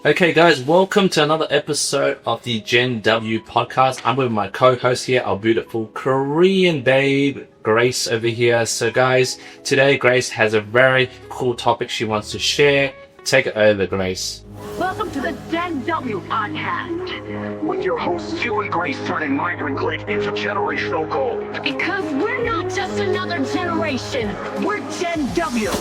Okay, guys, welcome to another episode of the Gen W podcast. I'm with my co-host here, our beautiful Korean babe, Grace over here. So, guys, today Grace has a very cool topic she wants to share. Take it over, Grace. Welcome to the Gen W podcast. With your hosts, Hugh and Grace turning migrant clique into generational gold. Because we're not just another generation, we're Gen W.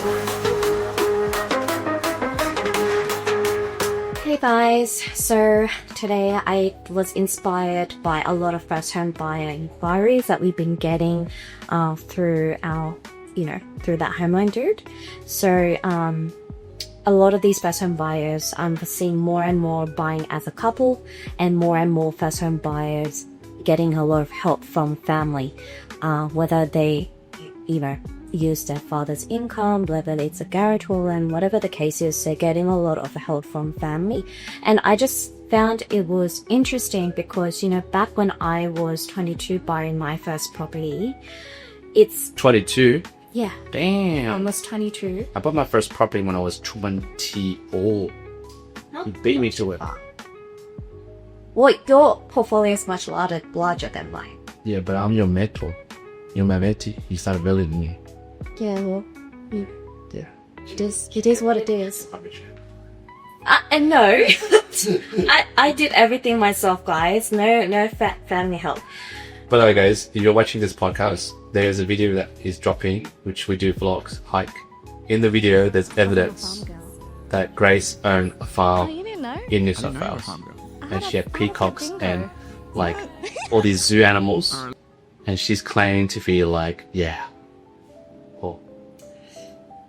Hey guys, so today I was inspired by a lot of first-home buyer inquiries that we've been getting through that Home Loan Dude. So a lot of these first-home buyers, I'm seeing more and more buying as a couple and more first-home buyers getting a lot of help from family, whether they, use their father's income, whether it's a guarantor loan, whatever the case is, they're getting a lot of help from family. And I just found it was interesting because, back when I was 22 buying my first property, it's... 22? Yeah. Damn. Almost 22. I bought my first property when I was 20 old. You beat me to it. Well, your portfolio is much larger than mine. Yeah, but I'm your mentor. You're my mentee. You started earlier than me. Yeah, well, Yeah. it is what it is. And no, I did everything myself, guys. No family help. By the way, guys, if you're watching this podcast, there's a video that is dropping, which we do vlogs, hike. In the video, there's evidence that Grace owned a farm in New South Wales. And she had peacocks and, all these zoo animals. And she's claiming to be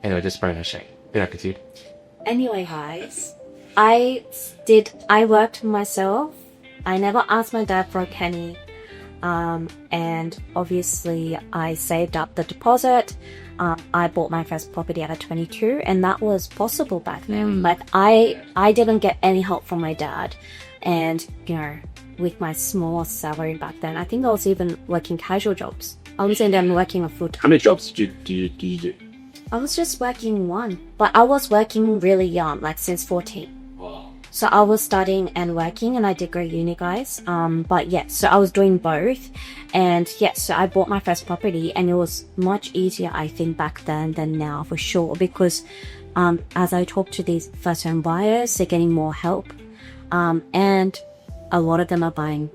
Anyway, just burn her shame. Be like with you. Anyway, guys, I worked myself. I never asked my dad for a penny. And obviously I saved up the deposit. I bought my first property at 22 and that was possible back then. But I didn't get any help from my dad. And, with my small salary back then, I think I was even working casual jobs. I wasn't even working a full time. How many jobs did you do? I was just working one, but I was working really young, since 14. Wow. So I was studying and working, and I did go uni, guys. But yeah, so I was doing both, and yeah, so I bought my first property, and it was much easier, I think, back then than now, for sure, because as I talk to these first-home buyers, they're getting more help, and a lot of them are buying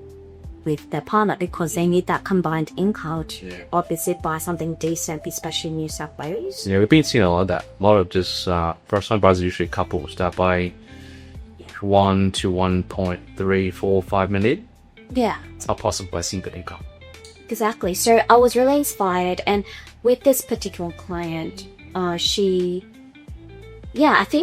with their partner because they need that combined income to obviously buy something decent, especially in New South Wales. Yeah, we've been seeing a lot of that. A lot of just first-time buyers are usually couples that buy 1 to 1.345 million. Yeah. It's not possible by single income. Exactly. So I was really inspired, and with this particular client, I think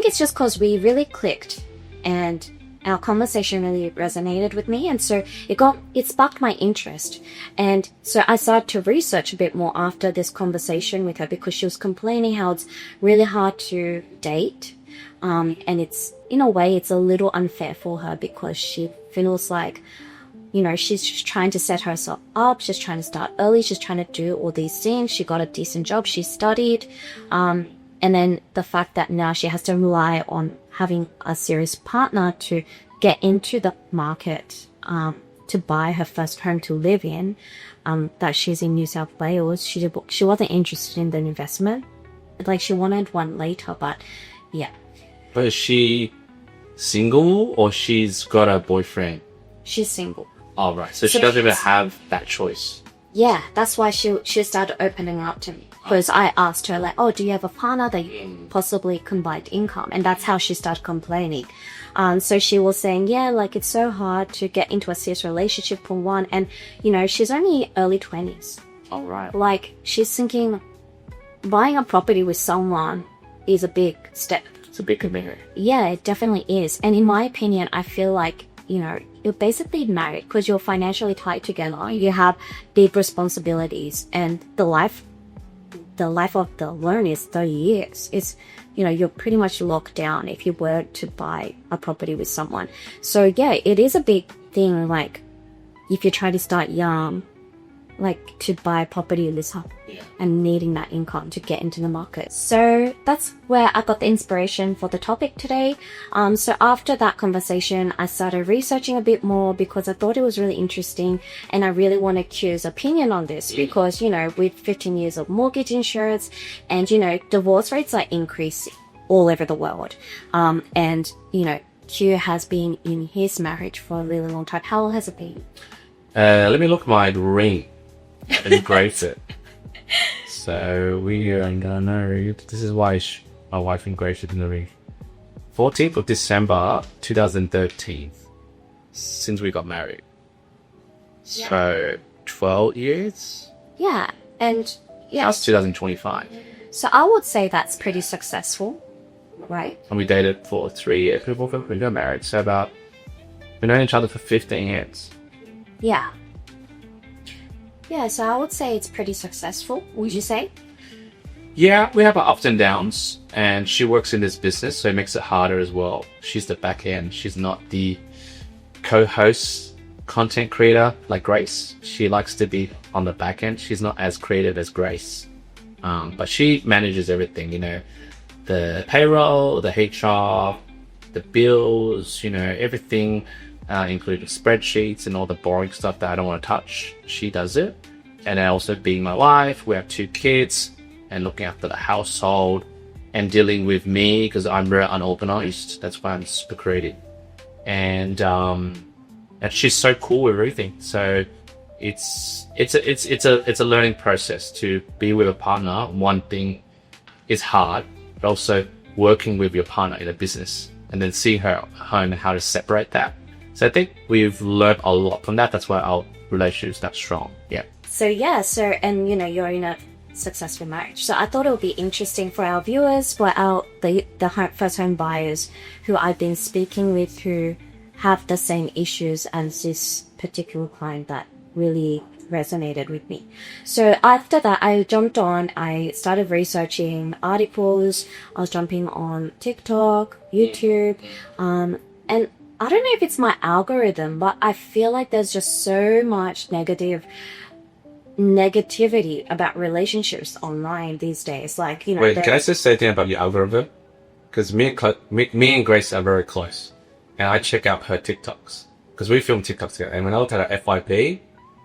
it's just because we really clicked and our conversation really resonated with me, and so it sparked my interest. And so I started to research a bit more after this conversation with her, because she was complaining how it's really hard to date, and it's, in a way, it's a little unfair for her because she feels like, she's just trying to set herself up, she's trying to start early, she's trying to do all these things, she got a decent job, she studied, and then the fact that now she has to rely on having a serious partner to get into the market, to buy her first home to live in, that she's in New South Wales. She wasn't interested in the investment. She wanted one later, but yeah. But is she single or she's got a boyfriend? She's single. Oh, right. So she doesn't even have that choice. Yeah, that's why she started opening up to me. Because I asked her, do you have a partner that you possibly combined income? And that's how she started complaining. So she was saying, it's so hard to get into a serious relationship for one. And, she's only early 20s. All right. She's thinking buying a property with someone is a big step. It's a big commitment. Yeah, it definitely is. And in my opinion, I feel like, you're basically married because you're financially tied together. You have big responsibilities, and the life of the loan is 30 years. It's, you're pretty much locked down if you were to buy a property with someone. So yeah, it is a big thing. If you try to start young, like to buy property in this hub Yeah. and needing that income to get into the market. So that's where I got the inspiration for the topic today. So after that conversation, I started researching a bit more because I thought it was really interesting and I really wanted Q's opinion on this because, you know, with 15 years of mortgage insurance and, you know, divorce rates are increasing all over the world. And, you know, Q has been in his marriage for a really long time. How long has it been? Let me look at my ring. And engraved it. So we are gonna know. This is why my wife engraved it in the ring. 14th of December 2013. Since we got married. So 12 years? Yeah. And yeah. That's 2025. So I would say that's pretty successful, right? And we dated for 3 years before we got married. So we've known each other for 15 years. Yeah. Yeah, so I would say it's pretty successful, would you say? Yeah, we have our ups and downs, and she works in this business, so it makes it harder as well. She's the back end. She's not the co-host, content creator like Grace. She likes to be on the back end. She's not as creative as Grace, but she manages everything. You know, the payroll, the HR, the bills. You know, everything, including spreadsheets and all the boring stuff that I don't want to touch. She does it, and then also being my wife, we have 2 kids. And looking after the household and dealing with me because I'm very unorganized. That's why I'm super creative. And she's so cool with everything. So it's a learning process to be with a partner. One thing is hard, but also working with your partner in a business and then seeing her home and how to separate that. So I think we've learned a lot from that. That's why our relationship is that strong. Yeah. So and you know, you're in a successful marriage. So I thought it would be interesting for our viewers, for the first home buyers who I've been speaking with who have the same issues as this particular client that really resonated with me. So after that, I started researching articles. I was jumping on TikTok, YouTube, and I don't know if it's my algorithm, but I feel like there's just so much negativity about relationships online these days. Like, you know. Wait, can I just say anything about your algorithm? Because me and Grace are very close, and I check out her TikToks because we film TikToks together. And when I look at her FYP,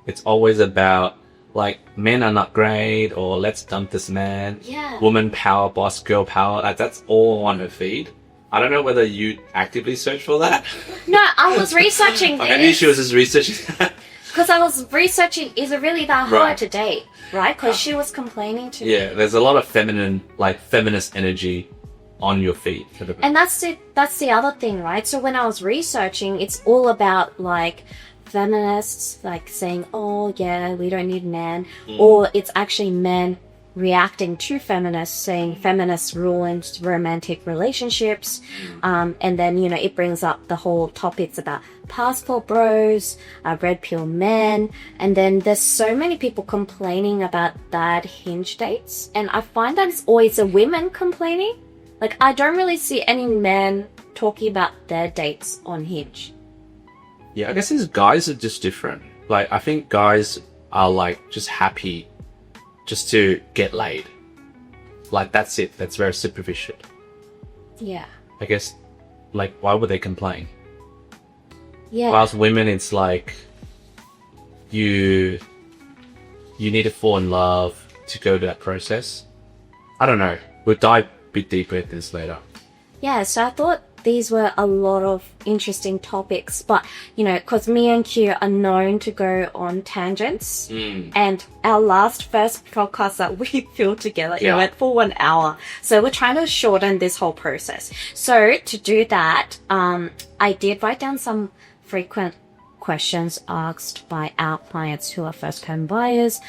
it's always about like men are not great or let's dump this man. Yeah. Woman power, boss, girl power. That's all on her feed. I don't know whether you actively search for that. No, I was researching this. Maybe she was just researching that. Because I was researching, is it really that hard Right. to date, right? Because she was complaining to me. Yeah, there's a lot of feminist energy on your feed. And that's the other thing, right? So when I was researching, it's all about like feminists like saying, oh yeah, we don't need men. Or it's actually men reacting to feminists saying feminists ruin romantic relationships. And then, you know, it brings up the whole topics about passport bros, red pill men, and then there's so many people complaining about bad Hinge dates, and I find that it's always the women complaining. Like, I don't really see any men talking about their dates on Hinge. Yeah, I guess these guys are just different. Like, I think guys are like just happy just to get laid. Like, that's it. That's very superficial. Yeah. I guess, like, why would they complain? Yeah. Whilst women, it's like you need to fall in love to go to that process. I don't know. We'll dive a bit deeper into this later. Yeah, so I thought these were a lot of interesting topics, but, you know, because me and Q are known to go on tangents, and our first podcast that we filmed together, it went for 1 hour. So we're trying to shorten this whole process. So to do that, I did write down some frequent questions asked by our clients who are first home buyers.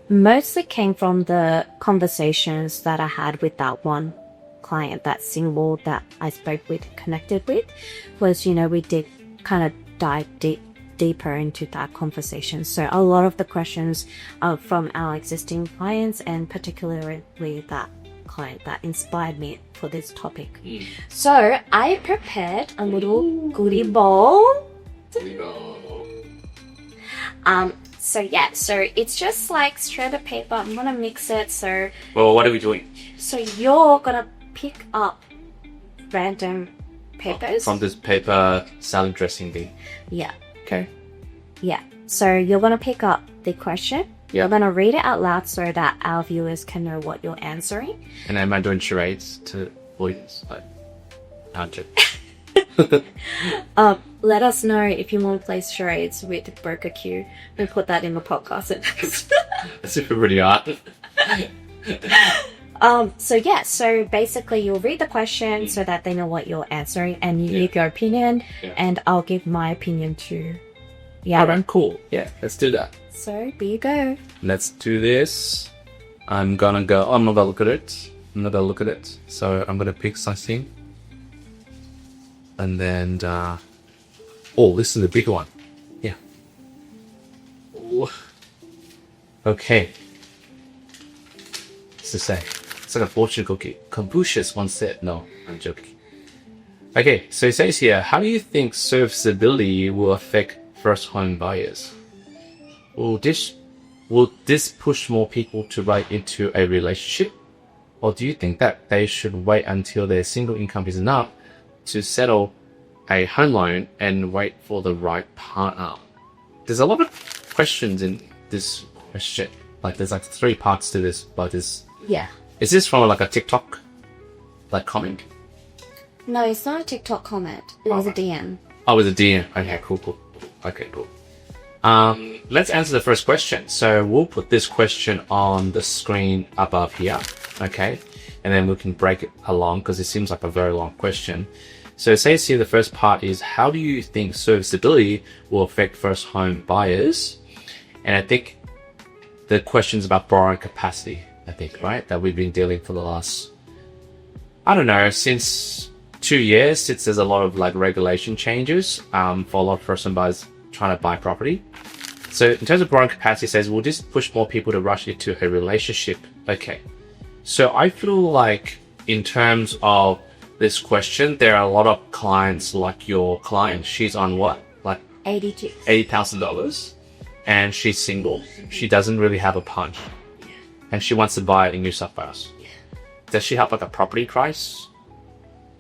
Mostly came from the conversations that I had with that one client, that single that I spoke with, connected with, was, you know, we did kind of dive deeper into that conversation. So a lot of the questions are from our existing clients, and particularly that client that inspired me for this topic. So I prepared a little goodie bowl. So yeah, so it's just like shredded paper. I'm gonna mix it. So what are we doing? you're gonna pick up random papers From this paper salad dressing thing. Yeah, Okay. yeah. So you're gonna pick up the question. Yeah. You're gonna read it out loud so that our viewers can know what you're answering. And am I doing charades to avoid like 100? Let us know if you want to play charades with Broker Q. We'll put that in the podcast. That's super pretty hard. So basically you'll read the question so that they know what you're answering and you give your opinion and I'll give my opinion too. Yeah. Alright, cool. Yeah, let's do that. So here you go. Let's do this. I'm not gonna look at it. So I'm gonna pick something. And then, this is the bigger one. Yeah. Ooh. Okay. What's to say? It's like a fortune cookie. Confucius once said, no, I'm joking. Okay, so it says here, how do you think serviceability will affect first home buyers? Will this push more people to write into a relationship? Or do you think that they should wait until their single income is enough to settle a home loan and wait for the right partner? There's a lot of questions in this question. Like there's like 3 parts to this, but is this from like a TikTok like comment? No, it's not a TikTok comment. It was a DM. Oh, it's a DM. Okay, cool. Okay, cool. Let's answer the first question. So we'll put this question on the screen above here. Okay. And then we can break it along because it seems like a very long question. So it says here the first part is, how do you think serviceability will affect first home buyers? And I think the question's about borrowing capacity, right? That we've been dealing for the last, since 2 years, since there's a lot of like regulation changes for a lot of first home buyers trying to buy property. So in terms of borrowing capacity, it says, will this push more people to rush into a relationship? Okay. So I feel like in terms of this question, there are a lot of clients like your client. She's on what? Like $80,000 and she's single. She doesn't really have a punch and she wants to buy it in New South Wales. Does she have like a property price?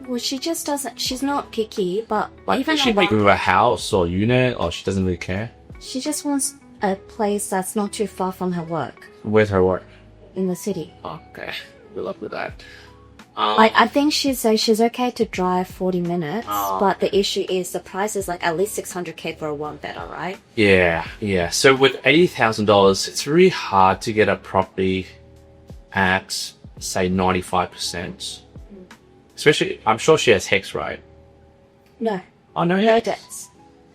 Well, she just doesn't. She's not picky, but like, even is she making a house or unit, or she doesn't really care? She just wants a place that's not too far from her work. Where's her work? In the city. Okay, good luck with that. I think she's okay to drive 40 minutes, but the issue is the price is like at least $600K for a 1-bedder, right? Yeah. So with $80,000, it's really hard to get a property at say 95%. Especially, I'm sure she has HECS, right? No. Oh, no, no debts.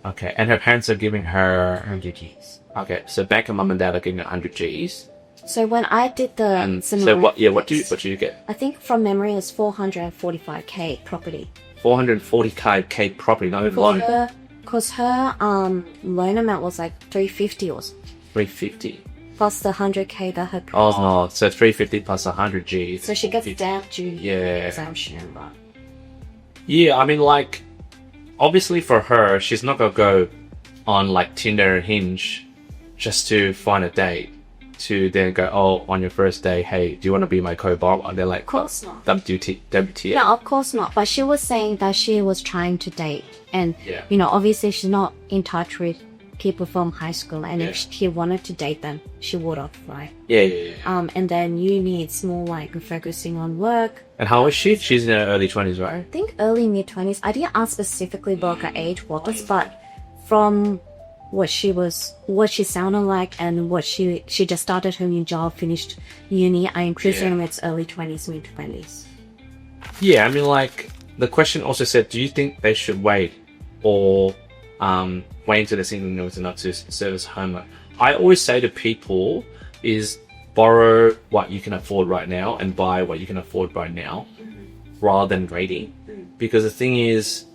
Okay, and her parents are giving her 100 Gs. Okay, so bank and mum and dad are giving her 100 Gs. So when I did the so what do you get? I think from memory it was 445K property. 440K property, no loan. Because her loan amount was like 350 or 350. Plus the 100K that her. Oh no, so 350 plus 100 Gs. So she gets stamp duty exemption, but. Yeah, I mean, like, obviously for her, she's not gonna go on like Tinder and Hinge just to find a date. To then go, on your first day, hey, do you want to be my co-borrower? And they're like, of course not. WTF. No, of course not. But she was saying that she was trying to date. And, obviously she's not in touch with people from high school. And if she wanted to date them, she would have, right? Yeah. And then uni, it's more like focusing on work. And how is she? She's in her early 20s, right? I think early mid-20s. I didn't ask specifically about her age was, but from what she sounded like and what she just started her new job, finished uni, I presume it's early 20s, mid-20s. Yeah, I mean, like, the question also said, do you think they should wait or wait until they're single enough to service home loan? I always say to people is borrow what you can afford right now and buy what you can afford right now rather than waiting. Because the thing is,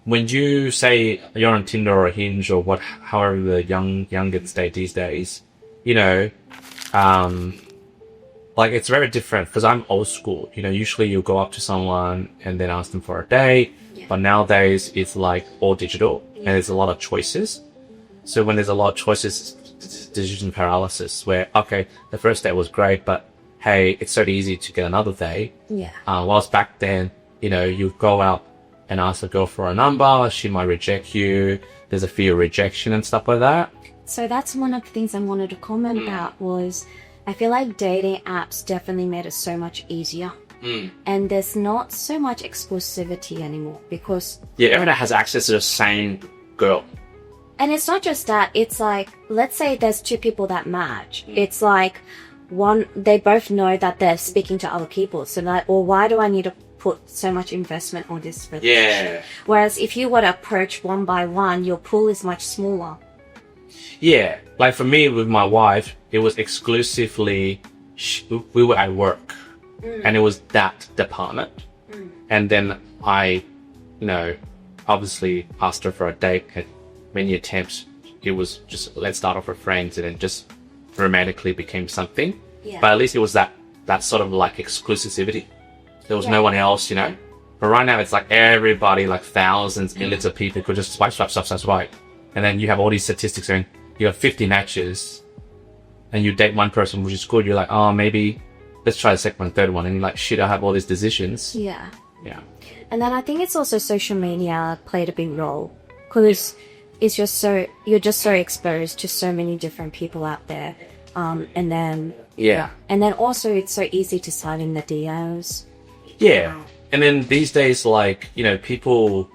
when you say you're on Tinder or Hinge or however the youngins date these days, like it's very different because I'm old school. Usually you'll go up to someone and then ask them for a date, but nowadays it's like all digital and there's a lot of choices. So when there's a lot of choices, decision paralysis where, okay, the first date was great, but hey, it's so easy to get another date. Yeah. Whilst back then, you go out and ask a girl for a number, she might reject you. There's a fear of rejection and stuff like that. So that's one of the things I wanted to comment about was I feel like dating apps definitely made it so much easier. And there's not so much exclusivity anymore because... Yeah, everyone has access to the same girl. And it's not just that, it's like, let's say there's two people that match. It's like, they both know that they're speaking to other people. So like, or why do I need to put so much investment on this relationship? Yeah. Whereas if you were to approach one by one, your pool is much smaller. Yeah. Like for me with my wife, it was exclusively, we were at work. And it was that department. And then I, obviously asked her for a date. Had many attempts. It was just, let's start off with friends, and then just romantically became something. Yeah. But at least it was that sort of like exclusivity. There was no one else, But right now it's like everybody, like thousands, millions of people could just swipe. And then you have all these statistics saying you have 50 matches and you date one person, which is good. You're like, oh, maybe let's try the second one, third one. And you're like, shit, I have all these decisions. Yeah. Yeah. And then I think it's also social media played a big role because it's just you're just so exposed to so many different people out there. And then also it's so easy to slide in the DMs. Yeah. And then these days, like, people,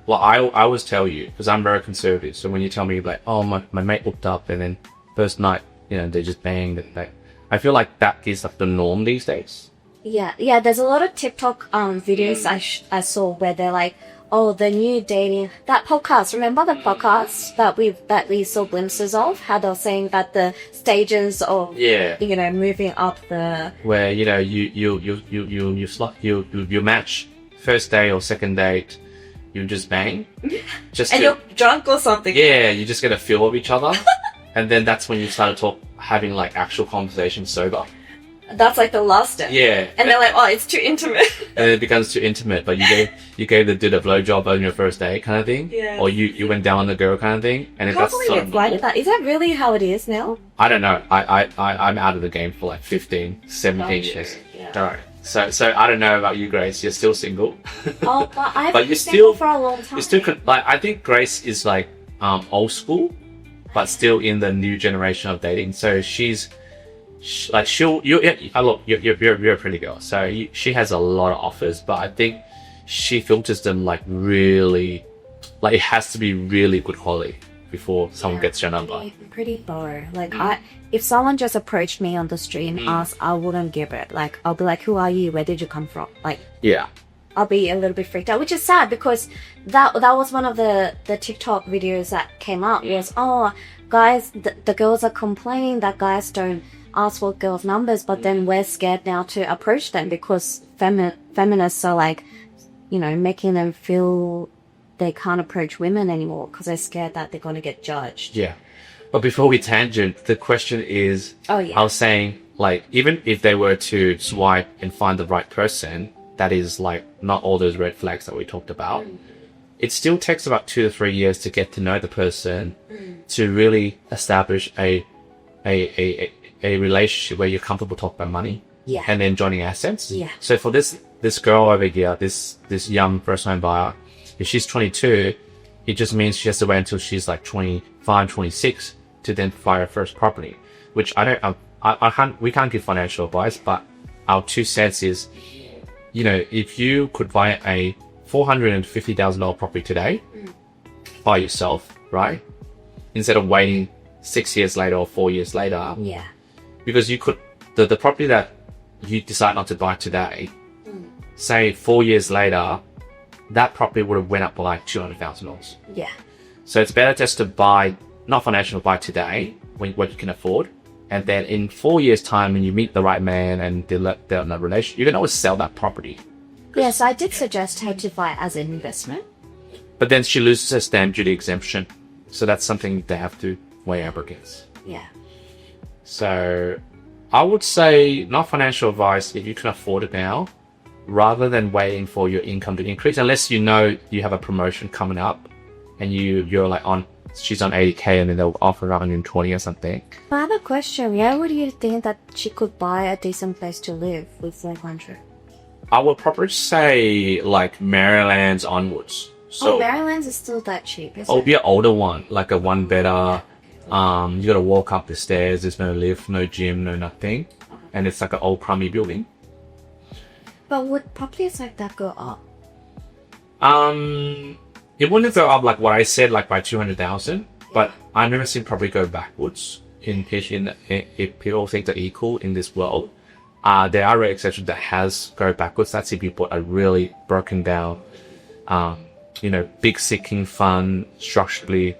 well, I always tell you, because I'm very conservative. So when you tell me like, oh, my mate hooked up and then first night, they just banged it. I feel like that is like the norm these days. Yeah. There's a lot of TikTok videos I saw where they're like, oh, the new dating, that podcast. Remember the podcast that we saw glimpses of? How they're saying that the stages of moving up the where you match first date or second date, you just bang, you're drunk or something. Yeah, you just get a feel of each other, and then that's when you start to having like actual conversations sober. That's like the last step. Yeah. And they're like, oh, it's too intimate. And it becomes too intimate, but you gave the dude a blowjob on your first date kind of thing. Yeah. Or you went down on the girl kind of thing. And I can't believe it's like that. Is that really how it is now? I don't know. I'm out of the game for like 15, 17 years. Yeah. Alright. So I don't know about you, Grace. You're still single. Oh, but I've but been you're single still for a long time. You still could, like, I think Grace is like old school, but still in the new generation of dating. So she's like you're a pretty girl, so she has a lot of offers, but I think she filters them like really, like it has to be really good quality before someone gets your number. Pretty thorough. Like if someone just approached me on the street and asked, I wouldn't give it. Like I'll be like, who are you? Where did you come from? Like I'll be a little bit freaked out, which is sad because that was one of the TikTok videos that came out. Was guys, the girls are complaining that guys don't ask for girls' numbers, but then we're scared now to approach them because feminists are like, making them feel they can't approach women anymore because they're scared that they're going to get judged. Yeah. But before we tangent, the question is, I was saying, like, even if they were to swipe and find the right person, that is like not all those red flags that we talked about. It still takes about 2 to 3 years to get to know the person, to really establish a relationship where you're comfortable talking about money, and then joining assets. Yeah. So for this girl over here, this young first home buyer, if she's 22, it just means she has to wait until she's like 25, 26 to then buy her first property. Which we can't give financial advice, but our 2 cents is, if you could buy a $450,000 property today by yourself, right? Instead of waiting 6 years later or 4 years later. Yeah. Because you could, the property that you decide not to buy today, say 4 years later, that property would have went up by like $200,000. Yeah. So it's better just to buy, not financial, buy today, what you can afford. And then in 4 years' time, when you meet the right man and they're in a relationship, you can always sell that property. Yes, I did suggest her to buy it as an investment. But then she loses her stamp duty exemption. So that's something they have to weigh up against. Yeah. So I would say not financial advice if you can afford it now, rather than waiting for your income to increase, unless you have a promotion coming up and you're like on she's on 80k and then they'll offer 120 or something. But I have a question. Where would you think that she could buy a decent place to live with 400? I would probably say like Maryland's onwards. So Maryland's is still that cheap, isn't it'll it? be an older one, like a one better. You gotta walk up the stairs. There's no lift, no gym, no nothing, and it's like an old crummy building. But would properties like that go up? It wouldn't go up like what I said, like by 200,000. But I've never seen property go backwards if people think they're equal in this world. There are rare exceptions that has go backwards. That's if you bought a really broken down, big sinking fund, structurally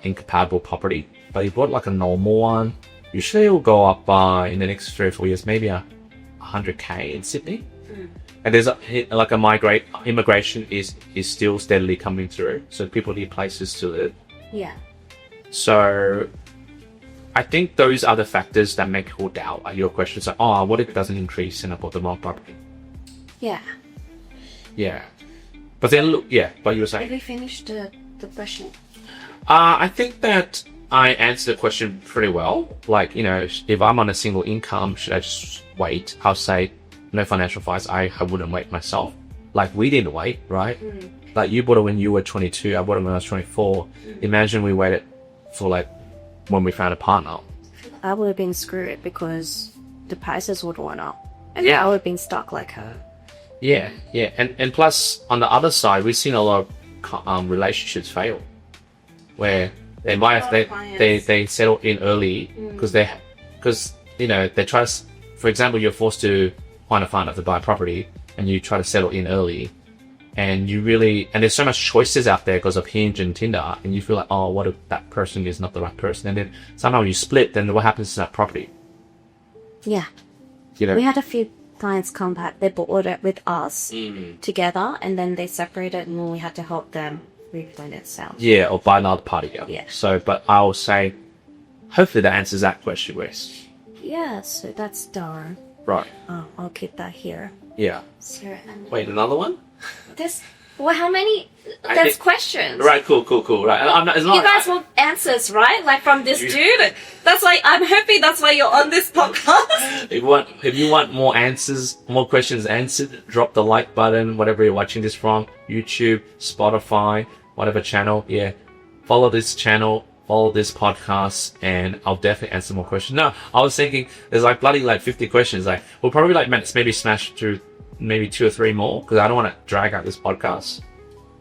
incompatible property. But you bought like a normal one, usually it will go up by in the next 3 or 4 years, maybe 100k in Sydney. And there's immigration is still steadily coming through, so people need places to live. Yeah. So I think those are the factors that make people doubt your question. So, what if it doesn't increase and I bought the wrong property? Yeah. Yeah. But then look, but you were saying? Did we finish the question? I think that I answered the question pretty well. Like, if I'm on a single income, should I just wait? I'll say, no financial advice, I wouldn't wait myself. Like, we didn't wait, right? Like, you bought it when you were 22, I bought it when I was 24. Imagine we waited for like when we found a partner. I would have been screwed because the prices would have went up. And Yeah. I would have been stuck like her. Yeah. And plus, on the other side, we've seen a lot of relationships fail. Where they they settle in early because they try to, for example, you're forced to find a partner to buy a property and you try to settle in early, and there's so much choices out there because of Hinge and Tinder, and you feel like, what if that person is not the right person, and then somehow you split, then what happens to that property? Yeah. We had a few clients come back, they bought it with us together, and then they separated and we had to help them refund itself. Yeah, or buy another party. Yeah. So, but I'll say, hopefully that answers that question, Wes. Yeah, so that's darn. Right. I'll keep that here. Yeah. So, and Wait, another one? how many? There's questions. Right, cool. Right. It's not You guys want answers, right? Like from this dude. That's why I'm hoping that's why you're on this podcast. If you want more answers, more questions answered, drop the like button, whatever you're watching this from, YouTube, Spotify, whatever channel. Yeah. Follow this channel, follow this podcast, and I'll definitely answer more questions. No, I was thinking there's like bloody 50 questions. Like, we'll probably maybe smash through maybe 2 or 3 more because I don't want to drag out this podcast.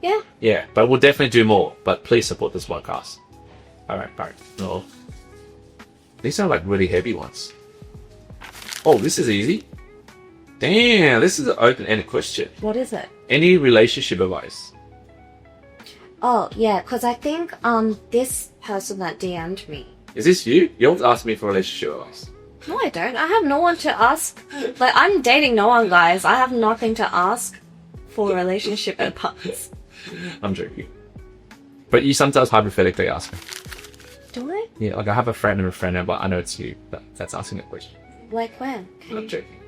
Yeah. Yeah, but we'll definitely do more. But please support this podcast. All right. No. These are like really heavy ones. Oh, this is easy. Damn, this is an open-ended question. What is it? Any relationship advice? Oh, yeah, because I think this person that DM'd me. Is this you? You always ask me for relationship advice. No, I don't. I have no one to ask. Like, I'm dating no one, guys. I have nothing to ask for relationship advice. I'm joking. But you sometimes hypothetically ask me. Do I? Yeah, like I have a friend, but I know it's you that's asking that question. Like when? I'm joking.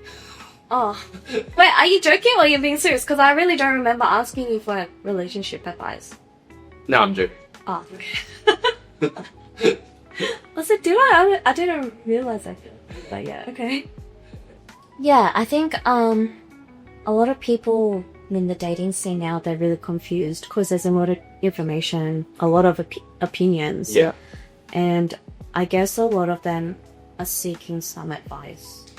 Oh. Wait, are you joking or are you being serious? Because I really don't remember asking you for relationship advice. No, I'm joking. Oh, okay. Was it, did I didn't realize that. But yeah, okay. Yeah, I think a lot of people in the dating scene now, they're really confused because there's a lot of information, a lot of opinions. Yeah. And I guess a lot of them are seeking some advice.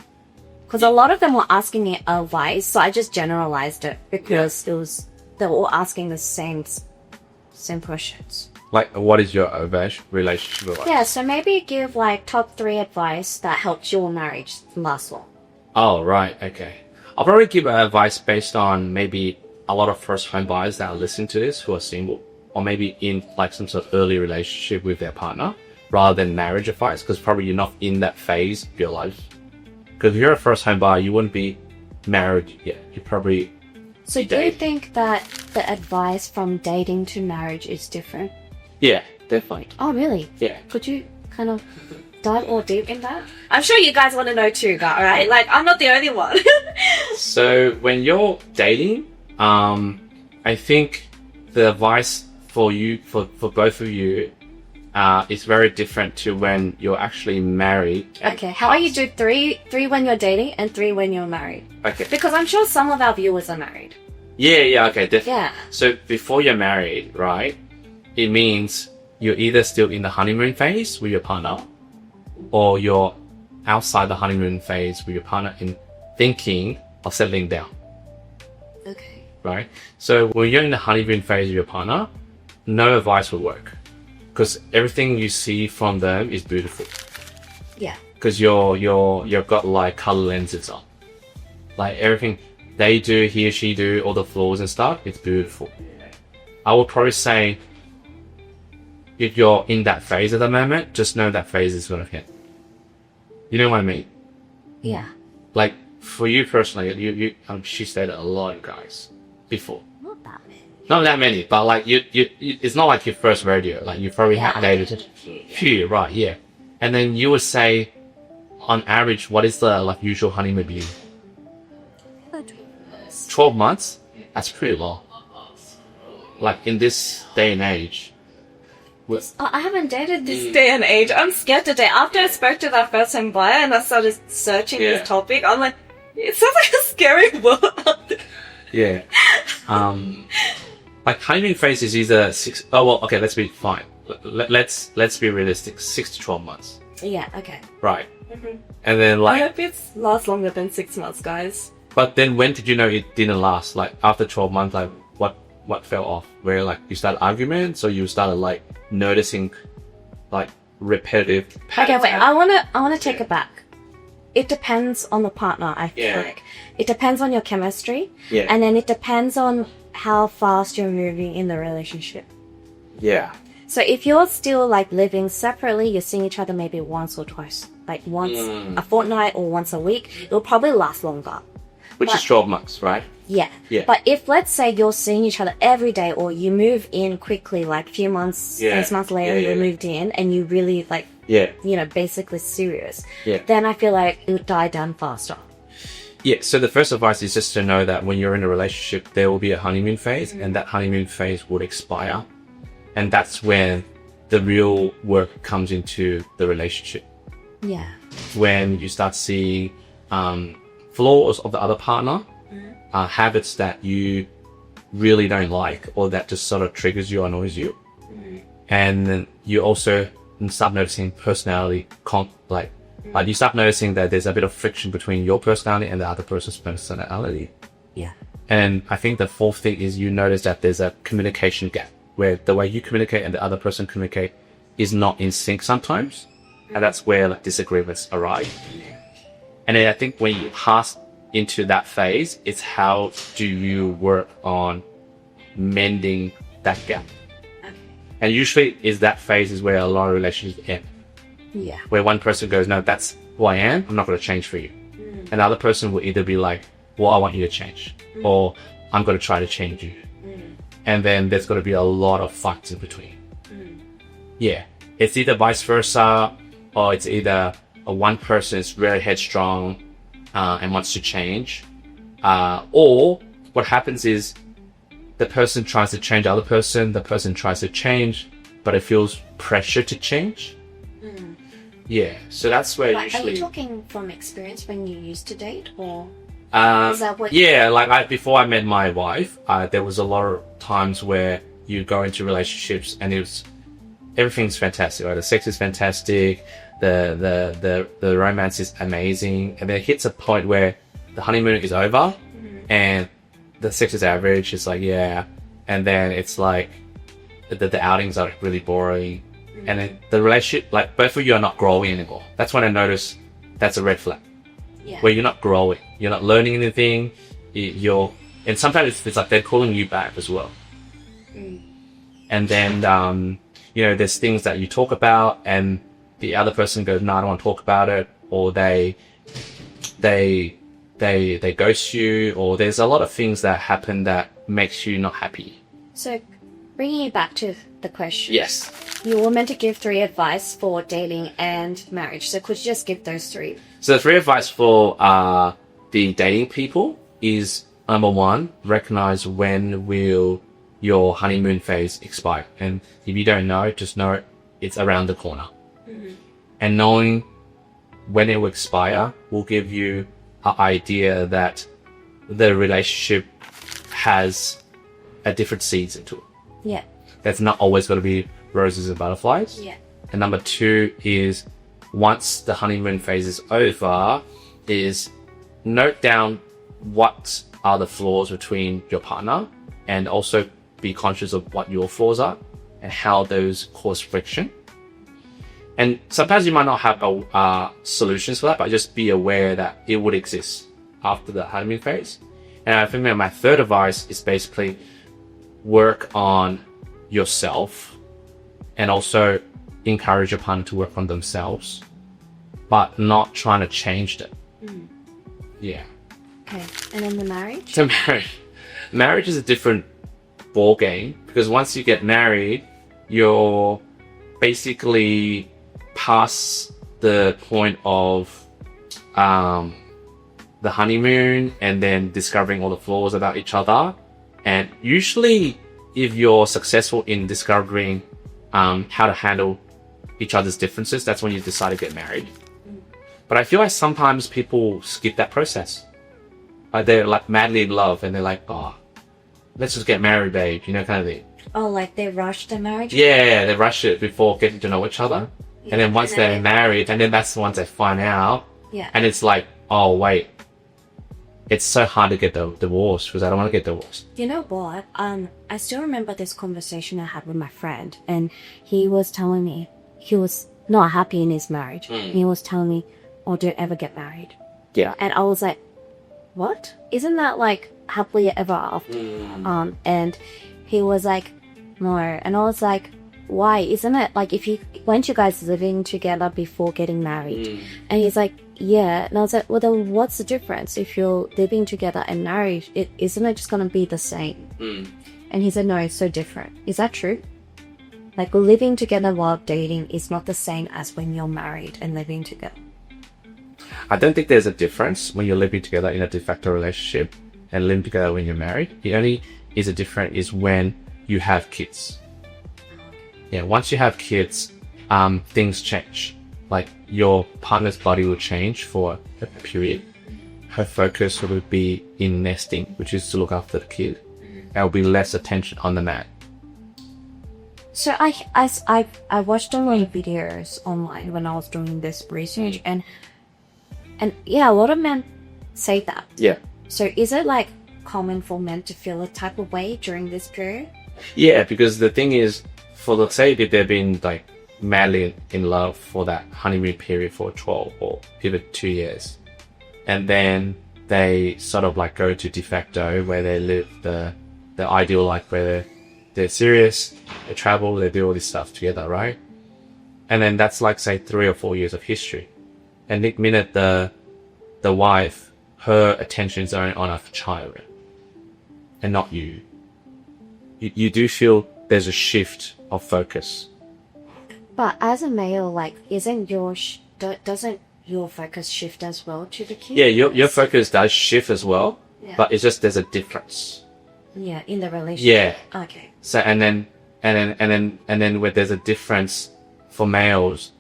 Because a lot of them were asking me advice, so I just generalized it because they were all asking the same questions. Like, what is your relationship advice? Yeah, so maybe give like top 3 advice that helps your marriage last long. Oh, right. Okay. I'll probably give advice based on maybe a lot of first home buyers that are listening to this who are single, or maybe in like some sort of early relationship with their partner, rather than marriage advice, because probably you're not in that phase of your life. Because if you're a first home buyer, you wouldn't be married yet. You probably. So do you think that the advice from dating to marriage is different? Yeah, definitely. Oh, really? Yeah. Could you kind of dive more deep in that? I'm sure you guys want to know too, right? Like, I'm not the only one. So when you're dating, I think the advice for you, for both of you, it's very different to when you're actually married. Okay, how about you do three when you're dating and 3 when you're married? Okay. Because I'm sure some of our viewers are married. Yeah, okay, definitely. Yeah. So before you're married, right, it means you're either still in the honeymoon phase with your partner, or you're outside the honeymoon phase with your partner in thinking of settling down, Okay. right? So when you're in the honeymoon phase with your partner, no advice will work, because everything you see from them is beautiful. Yeah. Because you've got like color lenses on, like everything they do, he or she do, all the flaws and stuff, it's beautiful. I would probably say, if you're in that phase at the moment, just know that phase is gonna hit. You know what I mean? Yeah. Like for you personally, you she said a lot, guys, before. Not that many. Not that many, but like you it's not like your first radio. Like you probably Yeah, have I dated dated a few, yeah. few, right? Yeah. And then you would say, on average, what is the like usual honeymoon period? 12 months? That's pretty long. Like in this day and age. I haven't dated this day and age. I'm scared to date. After I spoke to that first time buyer and I started searching Yeah. this topic, I'm like, it sounds like a scary world. Yeah. Like honeymoon phase is either 6. Oh well, okay. Let's be fine. Let's be realistic. 6 to 12 months. Yeah, okay. Right. And then I like, hope it lasts longer than 6 months, guys. but then when did you know it didn't last? Like after 12 months, like what fell off? Where like you started arguments, or you started like noticing like repetitive Okay, patterns? wait. I wanna take it back. It depends on the partner, I feel Yeah. like. It depends on your chemistry. Yeah. And then it depends on how fast you're moving in the relationship. Yeah. So if you're still like living separately, you're seeing each other maybe once or twice, like once a fortnight or once a week, it'll probably last longer. Which is 12 months, right? Yeah. Yeah. But if let's say you're seeing each other every day, or you move in quickly, like a few months, Yeah. 6 months later, Yeah, you yeah. moved in and you really like, Yeah. you know, basically serious, Yeah. then I feel like it would die down faster. Yeah, so the first advice is just to know that when you're in a relationship, there will be a honeymoon phase, and that honeymoon phase would expire. And that's when the real work comes into the relationship. Yeah. When you start seeing flaws of the other partner, habits that you really don't like, or that just sort of triggers you, annoys you. And then you also start noticing personality, like you start noticing that there's a bit of friction between your personality and the other person's personality. Yeah. And I think the fourth thing is you notice that there's a communication gap, where the way you communicate and the other person communicate is not in sync sometimes. And that's where like disagreements arise. And then I think when you pass into that phase, it's how do you work on mending that gap. And usually is that phase is where a lot of relationships end. Yeah. Where one person goes, no, that's who I am, I'm not going to change for you. And the other person will either be like, well, I want you to change, or I'm going to try to change you. And then there's going to be a lot of fights in between. Yeah. It's either vice versa, or it's either one person is very headstrong and wants to change, or what happens is the person tries to change the other person, the person tries to change, but it feels pressure to change. Yeah, so that's where Like, usually... are you talking from experience when you used to date, or is that what? Yeah, like before I met my wife, there was a lot of times where you go into relationships and everything's fantastic, right? The sex is fantastic, the romance is amazing, and then it hits a point where the honeymoon is over and the sex is average. It's like, yeah, and then it's like the outings are really boring, and then the relationship, like both of you are not growing anymore. That's when I notice that's a red flag. Yeah. Where you're not growing, you're not learning anything, and sometimes it's like they're calling you back as well. And then, there's things that you talk about and the other person goes, no, I don't want to talk about it, or they ghost you, or there's a lot of things that happen that makes you not happy. So, bringing you back to the question. Yes. You were meant to give 3 advice for dating and marriage. So could you just give those 3? So the 3 advice for the dating people is, number 1, recognize when will your honeymoon phase expire. And if you don't know, just know it's around the corner. And knowing when it will expire will give you an idea that the relationship has a different season to it. Yeah. That's not always going to be roses and butterflies. Yeah. And number two is once the honeymoon phase is over, is note down what are the flaws between your partner and also be conscious of what your flaws are and how those cause friction. And sometimes you might not have solutions for that, but just be aware that it would exist after the honeymoon phase. And I think that my third advice is basically work on yourself and also encourage your partner to work on themselves, but not trying to change them. Yeah. Okay. And then the marriage? So marriage is a different ball game because once you get married, you're basically past the point of the honeymoon and then discovering all the flaws about each other. And usually if you're successful in discovering how to handle each other's differences, that's when you decide to get married. But I feel like sometimes people skip that process. They're like madly in love and they're like, oh, let's just get married, babe, you know, kind of thing. Oh, like they rushed the marriage? Yeah, they rush it before getting to know each other. Yeah. And then once And then they're married, and then that's the ones they find out. Yeah. And it's like, oh, wait, it's so hard to get divorced because I don't want to get divorced. You know what? I still remember this conversation I had with my friend, and he was telling me he was not happy in his marriage. He was telling me, "Oh, don't ever get married." Yeah. And I was like, "What? Isn't that like happily ever after?" And he was like, "No," and I was like, "Why? Isn't it like weren't you guys living together before getting married?" And he's like, yeah. And I was like, well, then what's the difference if you're living together and married? Isn't it just gonna be the same? And he said, no, it's so different. Is that true? Like living together while dating is not the same as when you're married and living together. I don't think there's a difference when you're living together in a de facto relationship and living together when you're married. The only is a difference is when you have kids. Yeah, once you have kids, things change. Like your partner's body will change for a period. Her focus will be in nesting, which is to look after the kid. There will be less attention on the man. So I watched a lot of videos online when I was doing this research, and yeah, a lot of men say that. Yeah. So is it like common for men to feel a type of way during this period? Yeah, because the thing is, for let's say if they've been like madly in love for that honeymoon period for 12 or even 2 years, and then they sort of like go to de facto where they live the ideal life where they're serious, they travel, they do all this stuff together, right? And then that's like say 3 or 4 years of history, and the minute the wife, her attention is only on a child and not you, you do feel there's a shift of focus. But as a male, like, doesn't your focus shift as well to the kid? Yeah, your focus does shift as well, Yeah. but it's just there's a difference. Yeah, in the relationship. Yeah. Okay. So and then where there's a difference for males,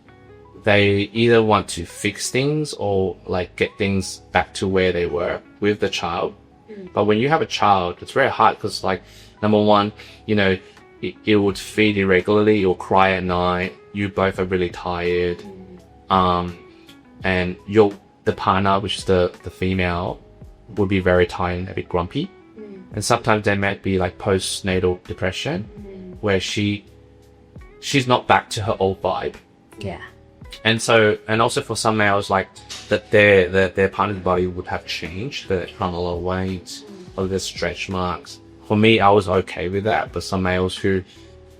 they either want to fix things or like get things back to where they were with the child. But when you have a child, it's very hard because like number one, you know, it would feed irregularly, it will cry at night, you both are really tired, and the partner, which is the female, would be very tired and a bit grumpy. And sometimes there might be like postnatal depression where she's not back to her old vibe. Yeah. And also for some males, like that their partner's body would have changed, they're on a lot of weight, or there's stretch marks. For me, I was okay with that, but some males who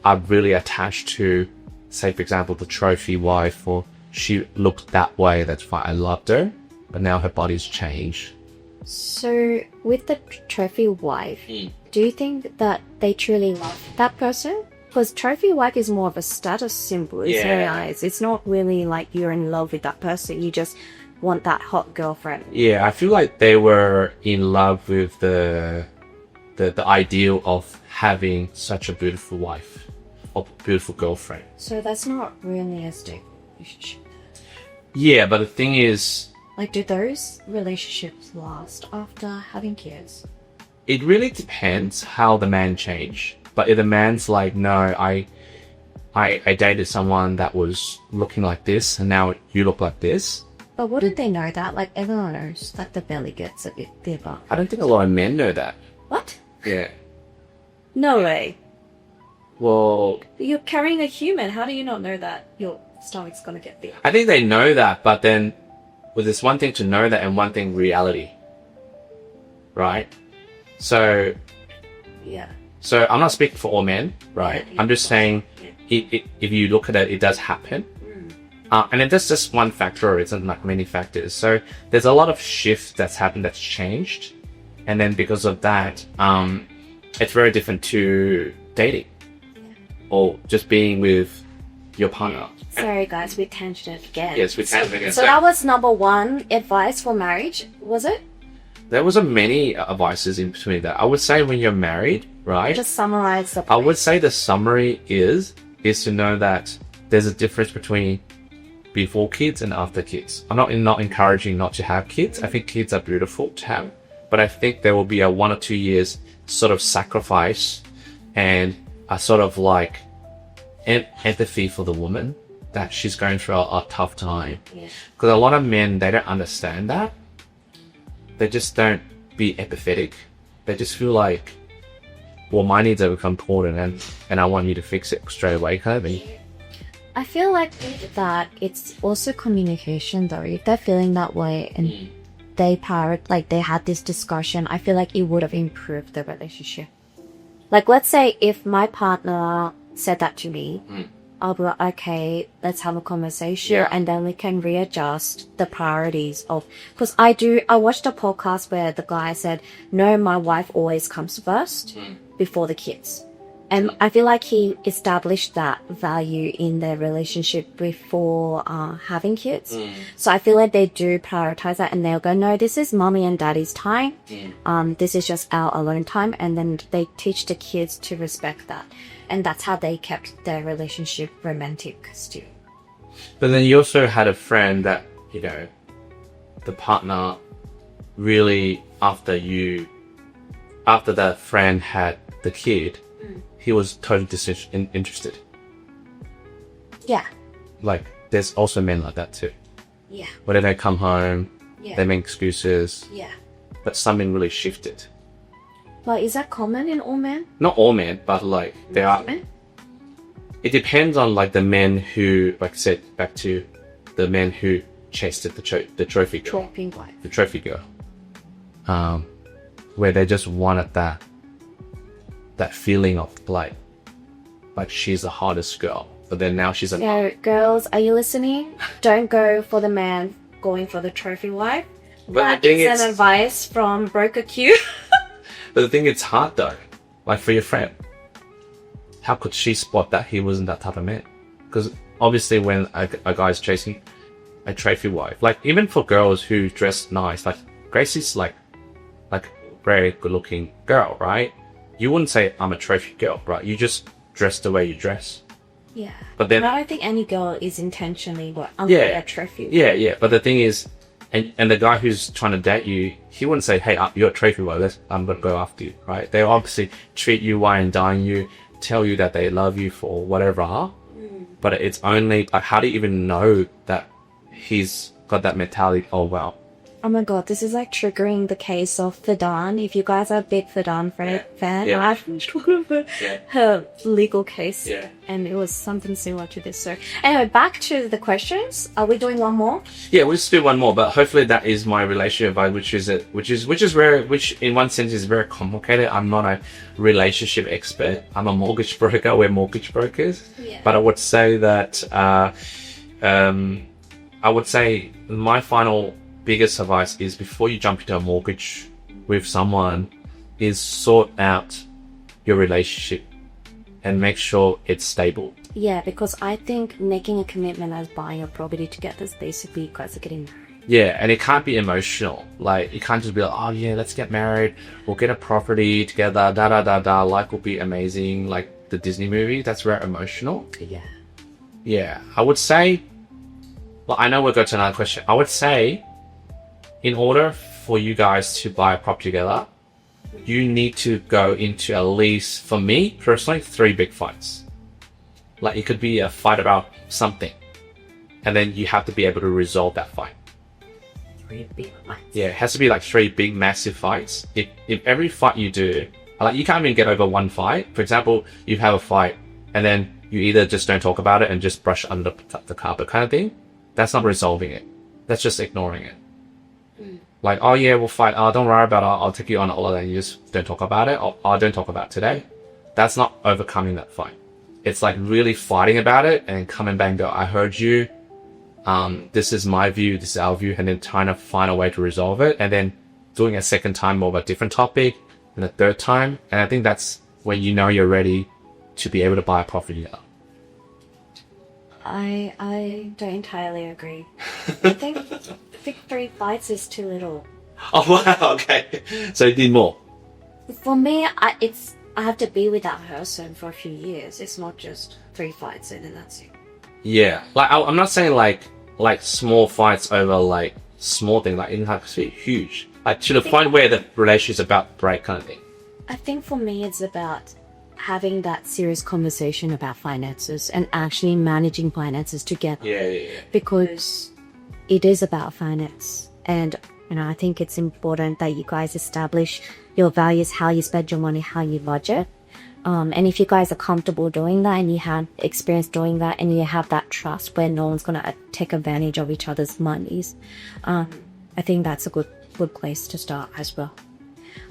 are really attached to, say for example, the trophy wife, or she looked that way, that's fine, I loved her, but now her body's changed. So with the trophy wife, do you think that they truly love that person? Because trophy wife is more of a status symbol in their eyes. It's not really like you're in love with that person. You just want that hot girlfriend. Yeah, I feel like they were in love with the ideal of having such a beautiful wife or beautiful girlfriend. So that's not realistic. Yeah, but the thing is, Like, do those relationships last after having kids? it really depends how the man changed. But if the man's like, no, I dated someone that was looking like this and now you look like this. But wouldn't they know that? Like, everyone knows that the belly gets a bit bigger. I don't think a lot of men know that. What? Yeah. No way. Well, You're carrying a human. How do you not know that your stomach's gonna get big? I think they know that, but then well, there's one thing to know that and one thing reality. Right? So Yeah. I'm not speaking for all men, right? Yeah, I'm just saying if you look at it, it does happen. And then that's just one factor, it's not like many factors. So there's a lot of shift that's happened, that's changed. And then because of that, it's very different to dating or just being with your partner. Sorry, guys, we tangented again. Yes, we tangented again. So that was number one advice for marriage, was it? There was a many advices in between that. I would say when you're married, right? Just summarize the I would say the summary is to know that there's a difference between before kids and after kids. I'm not encouraging not to have kids. I think kids are beautiful to have, but I think there will be a 1 or 2 years sort of sacrifice and a sort of like empathy for the woman that she's going through a tough time. Yeah. Because a lot of men, they don't understand that. They just don't be empathetic. They just feel like, well, my needs have become important and I want you to fix it straight away kind of thing. I feel like that it's also communication though. If they're feeling that way and they had this discussion, I feel like it would have improved the relationship. Like, let's say if my partner said that to me, I'll be like, okay, let's have a conversation and then we can readjust the priorities of, because I watched a podcast where the guy said, no, my wife always comes first before the kids. And I feel like he established that value in their relationship before having kids. So I feel like they do prioritize that and they'll go, no, this is mommy and daddy's time. This is just our alone time. And then they teach the kids to respect that. And that's how they kept their relationship romantic still. But then you also had a friend that, you know, the partner really, after that friend had the kid, he was totally interested. Yeah. Like, there's also men like that too. Yeah. Where they come home, Yeah. they make excuses, Yeah. but something really shifted. Like, is that common in all men? Not all men, but like, there are. Men? It depends on like the men who, like I said, back to the men who chased the trophy girl. Trophy wife. The trophy girl. Where they just wanted that feeling of like she's the hardest girl, but then now she's So, girls, are you listening? Don't go for the man going for the trophy wife. But That the thing is an is- advice from Broker Q. But the thing, it's hard though. Like for your friend, how could she spot that he wasn't that type of man? Because obviously, when a guy's chasing a trophy wife, like even for girls who dress nice, like Gracie's like very good-looking girl, right? You wouldn't say I'm a trophy girl, right? You just dress the way you dress. Yeah. But then, I don't think any girl is intentionally Yeah. a trophy. yeah. But the thing is, and the guy who's trying to date you, he wouldn't say, "Hey, you're a trophy wife. I'm gonna go after you," right? They obviously treat you, wine and dine you, tell you that they love you for whatever. But it's only like, how do you even know that he's got that mentality? Oh wow. Oh my god, this is like triggering the case of Fadan. If you guys are a big Fadan fan, Yeah. I've been talking about Yeah. her legal case. Yeah. And it was something similar to this. So anyway, back to the questions. Are we doing one more? Yeah, we'll just do one more, but hopefully that is my relationship advice, which in one sense is very complicated. I'm not a relationship expert. I'm a mortgage broker. We're mortgage brokers. Yeah. But I would say that my final biggest advice is, before you jump into a mortgage with someone, is sort out your relationship and make sure it's stable. Yeah, because I think making a commitment as buying a property together is basically you guys are getting married. Yeah, and it can't be emotional. Like, you can't just be like, oh yeah, let's get married, we'll get a property together, da da da da, life will be amazing, like the Disney movie. That's very emotional. Yeah. Yeah, I would say, well, I know we'll go to another question. I would say, in order for you guys to buy a property together, you need to go into at least, for me personally, 3 big fights. Like, it could be a fight about something, and then you have to be able to resolve that fight. 3 big fights. Yeah, it has to be like 3 big, massive fights. If every fight you do, like, you can't even get over one fight. For example, you have a fight, and then you either just don't talk about it and just brush under the carpet kind of thing. That's not resolving it. That's just ignoring it. Like, oh yeah, we'll fight. Oh, don't worry about it. I'll take you on holiday. And you just don't talk about it. Or oh, don't talk about it today. That's not overcoming that fight. It's like really fighting about it and coming back and go, I heard you. This is my view. This is our view. And then trying to find a way to resolve it. And then doing a second time more of a different topic. And a third time. And I think that's when you know you're ready to be able to buy a property now. I don't entirely agree. I think 3 fights is too little. Oh wow, okay. So you need more. For me, I have to be with that person for a few years. It's not just 3 fights and then that's it. Yeah, like I'm not saying like small fights over like small things, like it has to be huge, like to the point where the relationship's about to break kind of thing. I think for me, it's about having that serious conversation about finances and actually managing finances together. Yeah. Because it is about finance. And, I think it's important that you guys establish your values, how you spend your money, how you budget. And if you guys are comfortable doing that and you have experience doing that and you have that trust where no one's going to take advantage of each other's monies, I think that's a good place to start as well.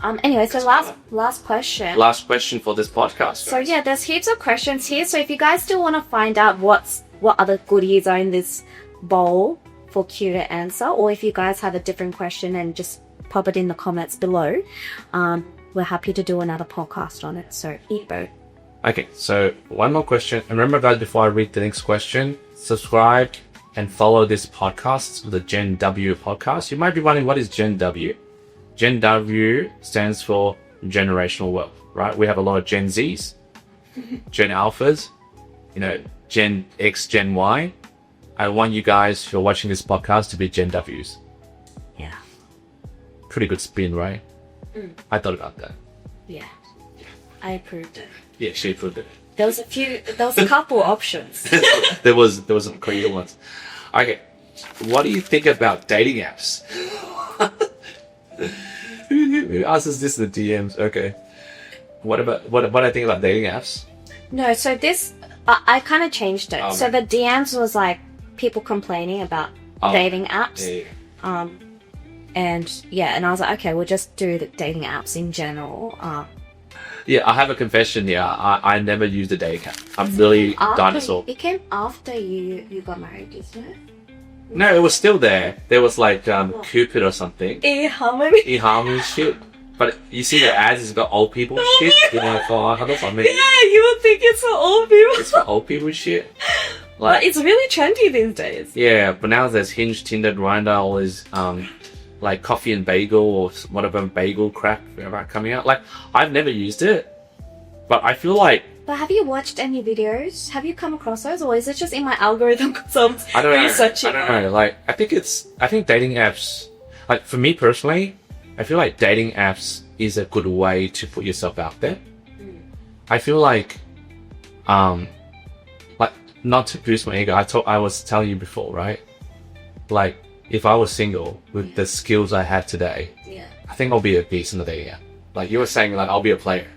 Anyway, so last question. Last question for this podcast. So yeah, there's heaps of questions here. So if you guys still want to find out what other goodies are in this bowl for Q to answer, or if you guys have a different question and just pop it in the comments below, we're happy to do another podcast on it. So eat both. Okay, so one more question. And remember guys, before I read the next question, subscribe and follow this podcast, the Gen W podcast. You might be wondering, what is Gen W? Gen W stands for generational wealth, right? We have a lot of Gen Zs, Gen Alphas, Gen X, Gen Y. I want you guys who are watching this podcast to be Gen Ws. Yeah. Pretty good spin, right? I thought about that. Yeah. I approved it. Yeah, she approved it. There was a couple options. there was some crazy ones. Okay, what do you think about dating apps? Who asks this in the DMs? Okay. What I think about dating apps? No, so this I kind of changed it. So the DMs was like people complaining about dating apps. Yeah. And I was like, okay, we'll just do the dating apps in general. Yeah, I have a confession here. I never used a dating app. I'm really dinosaur. It came after you got married, isn't it? No, it was still there. There was like Cupid or something. eHarmony shit. But you see the ads, it's got old people shit. Like, oh, how does that mean? Yeah, you would think it's for old people. It's for old people shit. But it's really trendy these days. Yeah, but now there's Hinge, Tinder, Grindr, all these like Coffee and Bagel or whatever bagel crap coming out. Like, I've never used it, but I feel like. But have you watched any videos? Have you come across those, or is it just in my algorithm because I'm researching? I don't know. Like, I think dating apps. Like, for me personally, I feel like dating apps is a good way to put yourself out there. I feel like not to boost my ego. I was telling you before, right? Like, if I was single with the skills I had today, I think I'll be a beast in the dating app. Like you were saying, like I'll be a player.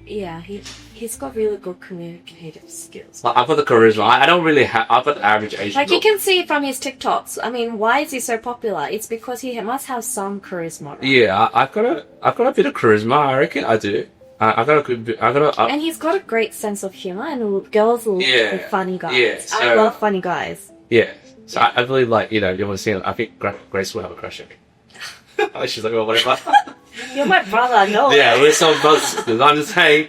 Yeah, he's got really good communicative skills. Like, I've got the charisma. I don't really have. I've got the average age. Like you can see from his TikToks. I mean, why is he so popular? It's because he must have some charisma. Right? Yeah, I've got a bit of charisma. I reckon I do. And he's got a great sense of humor, and girls love funny guys. Yeah, so, I love funny guys. Yeah, so I believe like you want to see him. I think Grace will have a crush on me. She's like, well, whatever. You're my brother, no? Yeah, we're so close. I'm just saying,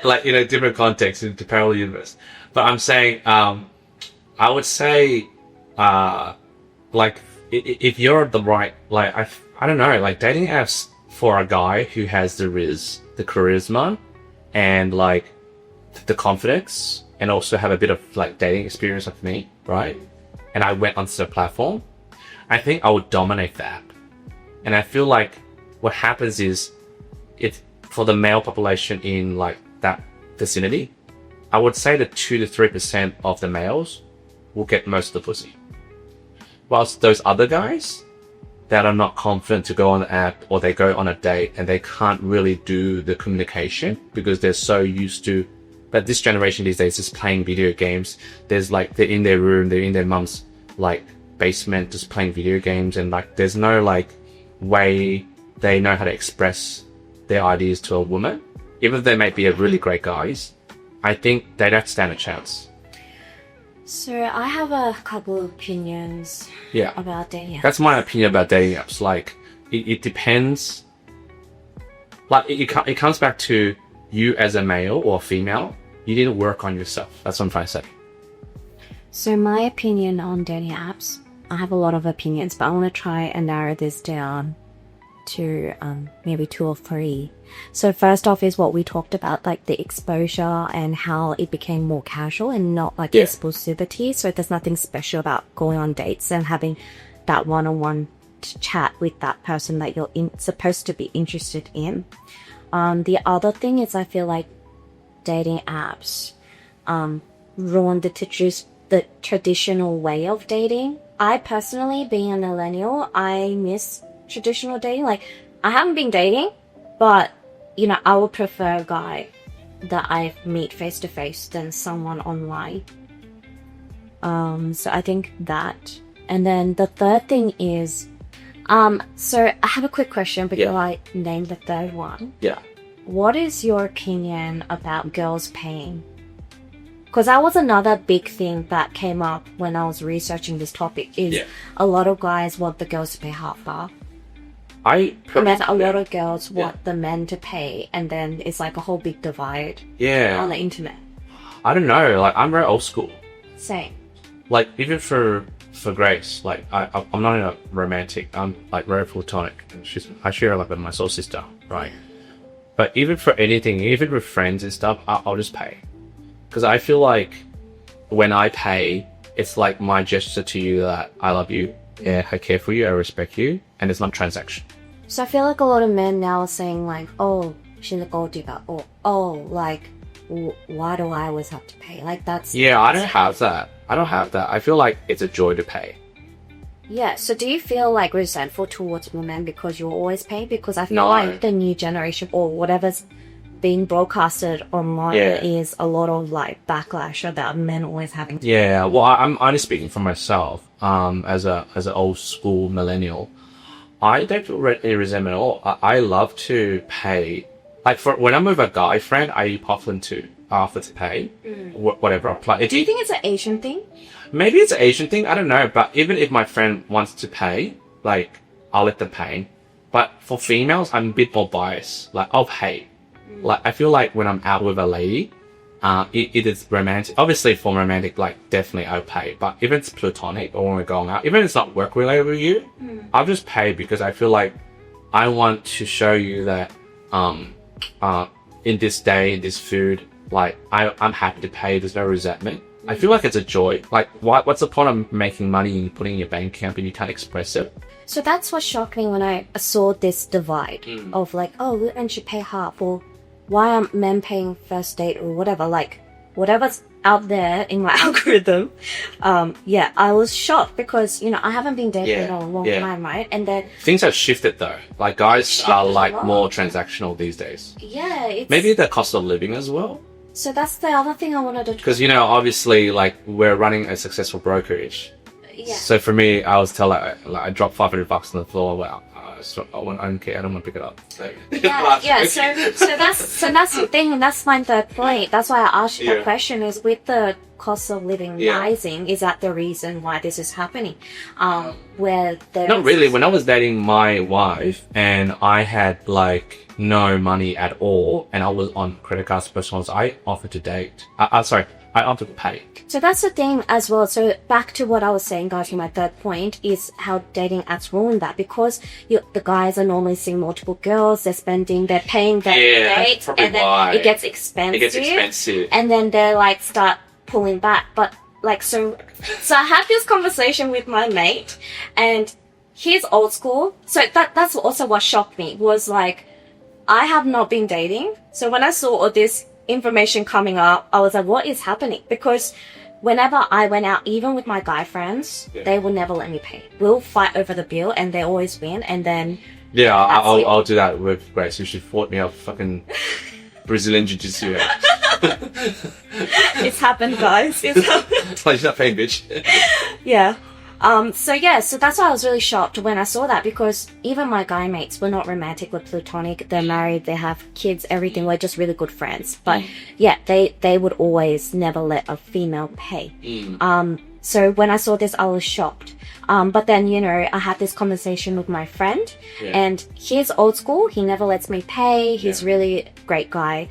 like different contexts into parallel universe. But I'm saying, I would say, like if you're the right, like, I don't know, like dating apps for a guy who has the charisma, and like the confidence, and also have a bit of like dating experience like me, right? And I went onto the platform, I think I would dominate the app. And I feel like what happens is, if for the male population in like that vicinity, I would say that 2 to 3% of the males will get most of the pussy. Whilst those other guys that are not confident to go on the app, or they go on a date and they can't really do the communication because they're so used to, but this generation these days is playing video games. There's like, they're in their room, they're in their mum's like basement just playing video games, and like there's no like way they know how to express their ideas to a woman. Even if they may be a really great guys, I think they don't stand a chance. So I have a couple of opinions about dating apps. That's my opinion about dating apps. Like, it depends. Like, it comes back to you as a male or female. You need to work on yourself. That's what I'm trying to say. So my opinion on dating apps, I have a lot of opinions, but I want to try and narrow this down to maybe 2 or 3. So first off is what we talked about, like the exposure and how it became more casual and not like exclusivity. So there's nothing special about going on dates and having that one-on-one chat with that person that you're supposed to be interested in. The other thing is, I feel like dating apps ruined the traditional way of dating. I personally, being a millennial, I miss traditional dating. Like, I haven't been dating, but you know, I would prefer a guy that I meet face to face than someone online. So I think that. And then the third thing is, so I have a quick question before I name the third one. Yeah. What is your opinion about girls paying? Because that was another big thing that came up when I was researching this topic, is a lot of guys want the girls to pay half. And then a lot of girls want the men to pay, and then it's like a whole big divide on the internet. I don't know, like, I'm very old school. Same. Like, even for Grace, like, I'm not in a romantic, I'm like very platonic. I share her like with my soul sister, right? But even for anything, even with friends and stuff, I'll just pay. Because I feel like when I pay, it's like my gesture to you that I love you, I care for you, I respect you, and it's not transaction. So I feel like a lot of men now are saying like, oh, she's a gold digger, or oh, like, why do I always have to pay? Like, that's... Yeah, I don't have that. I feel like it's a joy to pay. Yeah, so do you feel like resentful towards women because you're always paying? Because I feel like the new generation, or whatever's being broadcasted online, is a lot of like backlash about men always having to. Yeah, well, I'm only speaking for myself. As an old school millennial, I don't feel any resentment at all. I love to pay. Like, for when I'm with a guy friend, I often to offer to pay whatever I play. Do you think it's an Asian thing? Maybe it's an Asian thing. I don't know. But even if my friend wants to pay, like, I'll let them pay. But for females, I'm a bit more biased. Like, I'll pay. Like, I feel like when I'm out with a lady, it is romantic. Obviously, for romantic, like, definitely I'll pay. But if it's platonic or when we're going out, even if it's not work related with you, I'll just pay because I feel like I want to show you that, in this day, in this food, like, I'm happy to pay. There's no resentment. I feel like it's a joy. Like, what's the point of making money and putting in your bank account and you can't express it? So that's what shocked me when I saw this divide of like, oh, women should pay half, or why are men paying first date, or whatever, like, whatever's out there in my algorithm. I was shocked because, you know, I haven't been dating in a long time, right? And then things have shifted though. Like, guys are like more transactional these days. Yeah, it's... Maybe the cost of living as well. So that's the other thing I wanted to... Because, you know, obviously, like, we're running a successful brokerage. Yeah. So for me, I was telling, like, I dropped $500 on the floor. Well, I don't care. I don't want to pick it up. So. So that's the thing, and that's my third point. That's why I asked you that question, is with the cost of living rising, is that the reason why this is happening? Where there's... Not really. When I was dating my wife and I had like no money at all and I was on credit cards, personal loans, I offered to date. I often pay. So that's the thing as well. So back to what I was saying, guys, for my third point is how dating apps ruin that, because the guys are normally seeing multiple girls, they're paying their dates, and then it gets expensive. And then they like start pulling back. But like, so I had this conversation with my mate, and he's old school. So that's also what shocked me, was like, I have not been dating. So when I saw all this information coming up, I was like, what is happening? Because whenever I went out, even with my guy friends, they will never let me pay. We'll fight over the bill and they always win, and then I'll do that with Grace. You should fought me up fucking Brazilian Jiu-Jitsu. It's happened, guys. It's happened. Like, you're not paying, bitch. Yeah. So that's why I was really shocked when I saw that, because even my guy mates were not romantic, we're platonic, they're married, they have kids, everything, we're just really good friends. But yeah, they would always never let a female pay. So when I saw this, I was shocked. But then, you know, I had this conversation with my friend, and he's old school, he never lets me pay, he's really a great guy.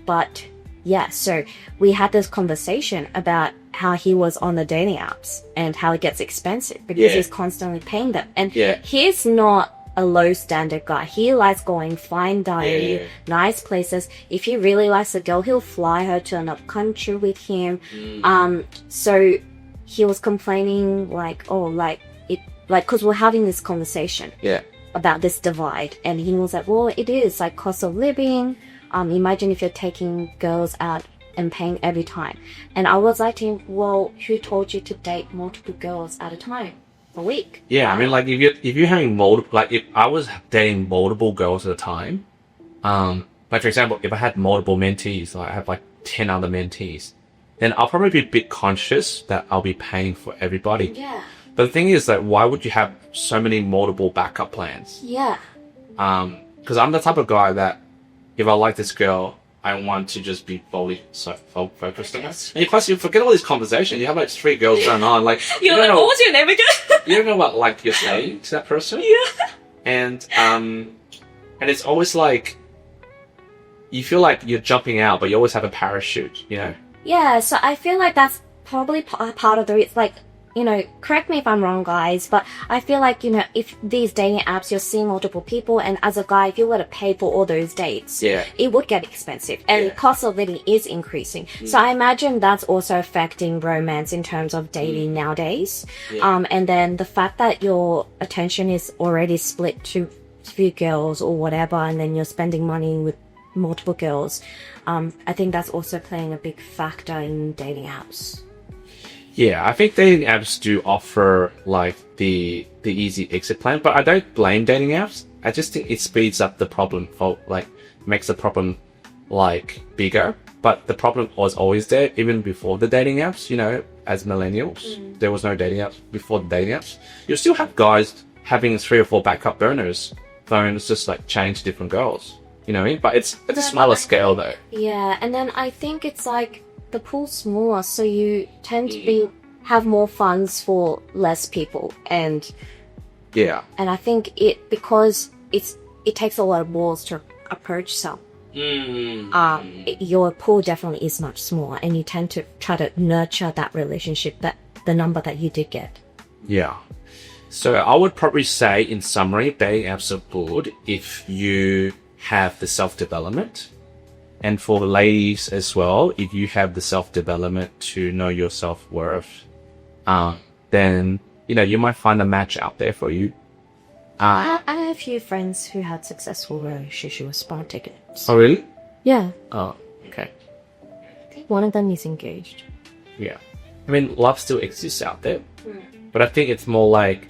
But yeah, so we had this conversation about how he was on the dating apps and how it gets expensive because he's constantly paying them. And he's not a low standard guy. He likes going fine dining, nice places. If he really likes a girl, he'll fly her to another country with him. So he was complaining because we're having this conversation about this divide, and he was like, well, it is like cost of living. Imagine if you're taking girls out and paying every time. And I was like to him, well, who told you to date multiple girls at a time a week? Yeah, I mean, like, if you're having multiple, like, if I was dating multiple girls at a time, like, for example, if I had multiple mentees, like I have like 10 other mentees, then I'll probably be a bit conscious that I'll be paying for everybody. Yeah. But the thing is that why would you have so many multiple backup plans? Yeah. Because I'm the type of guy that if I like this girl, I want to just be fully focused on her. And plus, you forget all this conversation. You have like 3 girls going on. Like, You're like, what was your name again? you don't know what like you're saying to that person. Yeah. And it's always like you feel like you're jumping out, but you always have a parachute. You know. Yeah. So I feel like that's probably part of the reason. Like, you know, correct me if I'm wrong, guys, but I feel like, you know, if these dating apps, you're seeing multiple people, and as a guy, if you were to pay for all those dates, it would get expensive, and the cost of living is increasing. So I imagine that's also affecting romance in terms of dating nowadays. And then the fact that your attention is already split to few girls or whatever, and then you're spending money with multiple girls, I think that's also playing a big factor in dating apps. Yeah, I think dating apps do offer like the easy exit plan, but I don't blame dating apps. I just think it speeds up the problem, for like makes the problem like bigger. But the problem was always there even before the dating apps. You know, as millennials, there was no dating apps before the dating apps. You still have guys having 3 or 4 backup burners, phones, just like change different girls. You know what I mean? But it's a smaller scale though. Yeah, and then I think it's like the pool's smaller, so you tend to have more funds for less people, and I think because it takes a lot of balls to approach some. Your pool definitely is much smaller, and you tend to try to nurture that relationship, that the number that you did get. Yeah. So I would probably say, in summary, dating apps are good if you have the self-development. And for the ladies as well, if you have the self-development to know your self-worth, then, you know, you might find a match out there for you. I have a few friends who had successful relationships with Spa tickets. Oh, really? Yeah. Oh, okay. I think one of them is engaged. Yeah. I mean, love still exists out there. But I think it's more like,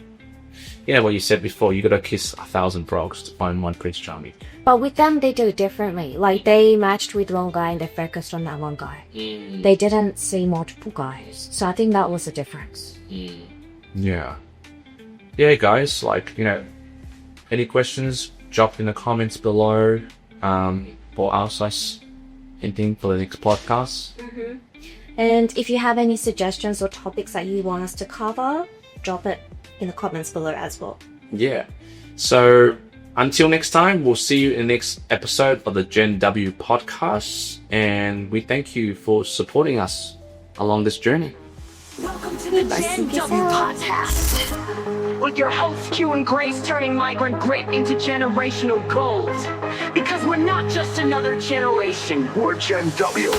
you know what you said before, you gotta kiss 1,000 frogs to find one Prince Charming. But with them, they do it differently. Like, they matched with one guy and they focused on that one guy. They didn't see multiple guys. So I think that was the difference. Yeah. Yeah, guys, like, you know, any questions, drop in the comments below for us, anything for the next podcast. And if you have any suggestions or topics that you want us to cover, drop it in the comments below as well. Yeah. So Until next time, we'll see you in the next episode of the Gen W podcast, and we thank you for supporting us along this journey. Welcome to the Gen W podcast with your hosts Q and Grace, turning migrant grit into generational gold. Because we're not just another generation, we're Gen W.